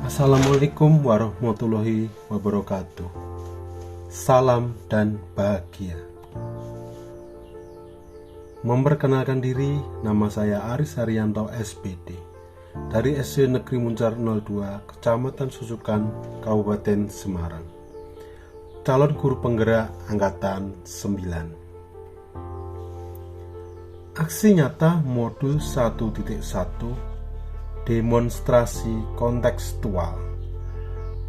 Assalamualaikum warahmatullahi wabarakatuh. Salam dan bahagia. Memperkenalkan diri, nama saya Aris Haryanto SPD dari SD Negeri Muncar 02, Kecamatan Susukan, Kabupaten Semarang. Calon guru penggerak Angkatan 9. Aksi nyata modul 1.1 demonstrasi kontekstual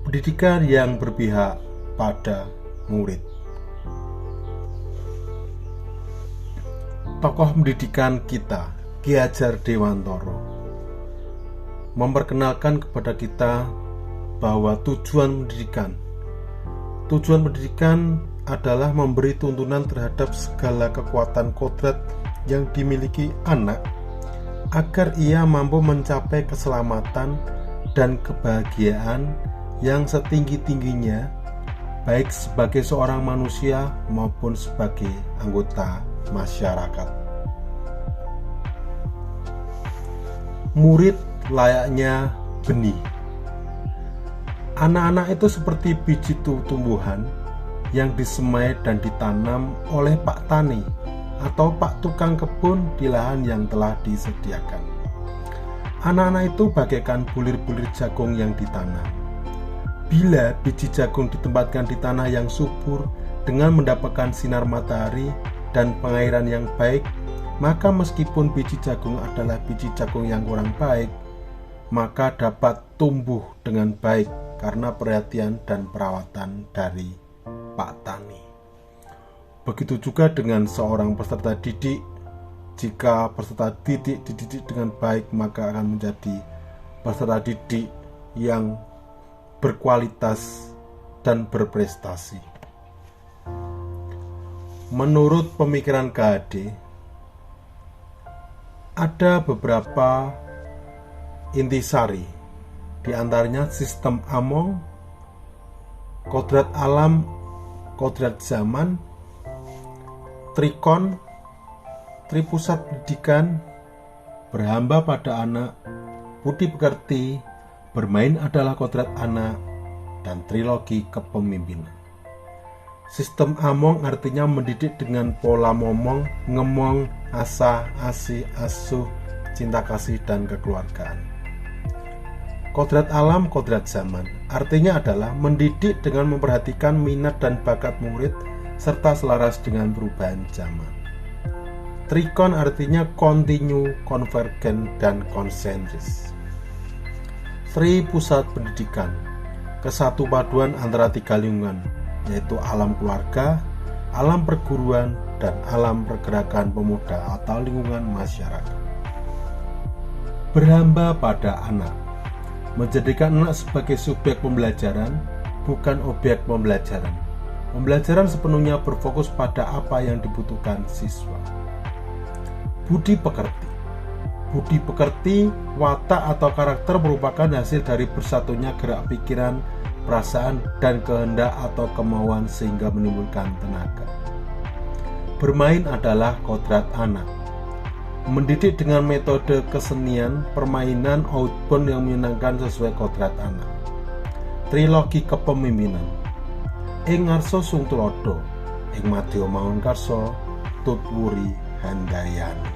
pendidikan yang berpihak pada murid. Tokoh pendidikan kita, Ki Hajar Dewantara, memperkenalkan kepada kita bahwa tujuan pendidikan adalah memberi tuntunan terhadap segala kekuatan kodrat yang dimiliki anak agar ia mampu mencapai keselamatan dan kebahagiaan yang setinggi-tingginya, baik sebagai seorang manusia maupun sebagai anggota masyarakat. Murid layaknya benih. Anak-anak itu seperti biji tumbuhan yang disemai dan ditanam oleh Pak Tani atau Pak Tukang Kebun di lahan yang telah disediakan. Anak-anak itu bagaikan bulir-bulir jagung yang ditanam. Bila biji jagung ditempatkan di tanah yang subur dengan mendapatkan sinar matahari dan pengairan yang baik, maka meskipun biji jagung adalah biji jagung yang kurang baik, maka dapat tumbuh dengan baik karena perhatian dan perawatan dari Pak Tani. Begitu juga dengan seorang peserta didik. Jika peserta didik dididik dengan baik, maka akan menjadi peserta didik yang berkualitas dan berprestasi. Menurut pemikiran KHD, ada beberapa intisari, di antaranya sistem Among, kodrat alam, kodrat zaman, Trikon, Tripusat pendidikan, berhamba pada anak, budi pekerti, bermain adalah kodrat anak, dan trilogi kepemimpinan. Sistem Among artinya mendidik dengan pola momong, ngemong, asah, asih, asuh, cinta kasih, dan kekeluargaan. Kodrat alam, kodrat zaman artinya adalah mendidik dengan memperhatikan minat dan bakat murid serta selaras dengan perubahan zaman. Trikon artinya kontinu, konvergen, dan konsentris. Tri pusat pendidikan, kesatu paduan antara tiga lingkungan, yaitu alam keluarga, alam perguruan, dan alam pergerakan pemuda atau lingkungan masyarakat. Berhamba pada anak, menjadikan anak sebagai subjek pembelajaran, bukan objek pembelajaran. Pembelajaran sepenuhnya berfokus pada apa yang dibutuhkan siswa. Budi pekerti. Budi pekerti, watak atau karakter merupakan hasil dari bersatunya gerak pikiran, perasaan, dan kehendak atau kemauan sehingga menimbulkan tenaga. Bermain adalah kodrat anak. Mendidik dengan metode kesenian, permainan, outbound yang menyenangkan sesuai kodrat anak. Trilogi kepemimpinan. Ing ngarsa sung tulodo, ing madya mangun karsa, tutwuri handayani.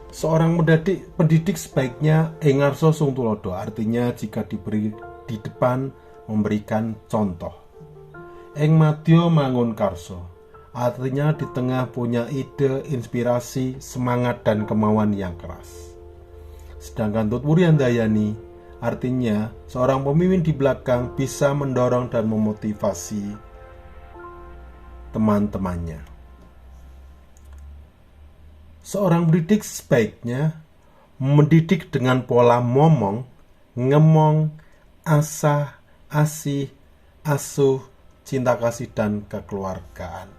Seorang pendidik sebaiknya ing ngarsa sung tulodo, artinya jika diberi di depan memberikan contoh. Ing madya mangun karsa, artinya di tengah punya ide, inspirasi, semangat, dan kemauan yang keras. Sedangkan tutwuri handayani artinya seorang pemimpin di belakang bisa mendorong dan memotivasi teman-temannya. Seorang pendidik sebaiknya mendidik dengan pola momong, ngemong, asah, asih, asuh, cinta kasih, dan kekeluargaan.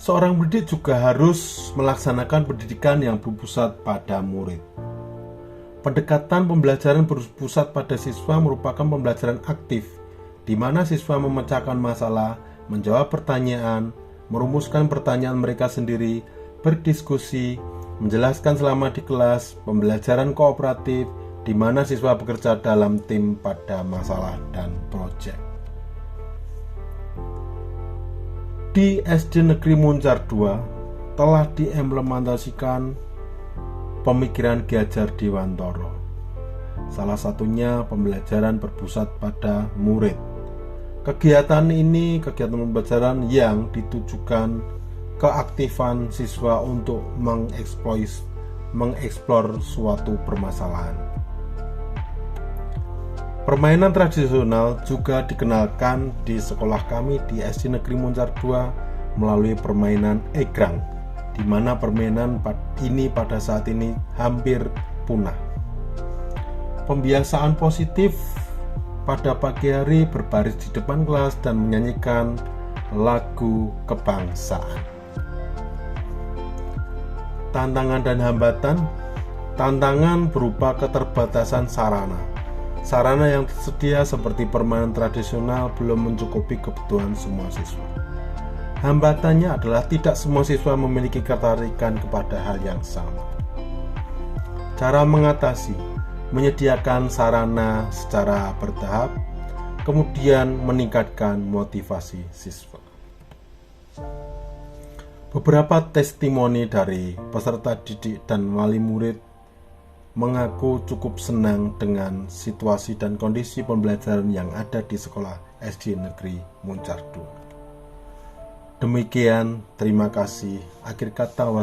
Seorang pendidik juga harus melaksanakan pendidikan yang berpusat pada murid. Pendekatan pembelajaran berpusat pada siswa merupakan pembelajaran aktif, di mana siswa memecahkan masalah, menjawab pertanyaan, merumuskan pertanyaan mereka sendiri, berdiskusi, menjelaskan selama di kelas, pembelajaran kooperatif, di mana siswa bekerja dalam tim pada masalah dan proyek. Di SD Negeri Muncar 2 telah diimplementasikan pemikiran Ki Hajar Dewantara. Salah satunya pembelajaran berpusat pada murid. Kegiatan ini kegiatan pembelajaran yang ditujukan keaktifan siswa untuk mengeksplor suatu permasalahan. Permainan tradisional juga dikenalkan di sekolah kami di SD Negeri Muncar 2 melalui permainan egrang, di mana permainan ini pada saat ini hampir punah. Pembiasaan positif pada pagi hari berbaris di depan kelas dan menyanyikan lagu kebangsaan. Tantangan dan hambatan. Tantangan berupa keterbatasan sarana. Sarana yang tersedia seperti permainan tradisional belum mencukupi kebutuhan semua siswa. Hambatannya adalah tidak semua siswa memiliki ketertarikan kepada hal yang sama. Cara mengatasi: menyediakan sarana secara bertahap, kemudian meningkatkan motivasi siswa. Beberapa testimoni dari peserta didik dan wali murid mengaku cukup senang dengan situasi dan kondisi pembelajaran yang ada di sekolah SD Negeri Muncar 2. Demikian, terima kasih. Akhir kata,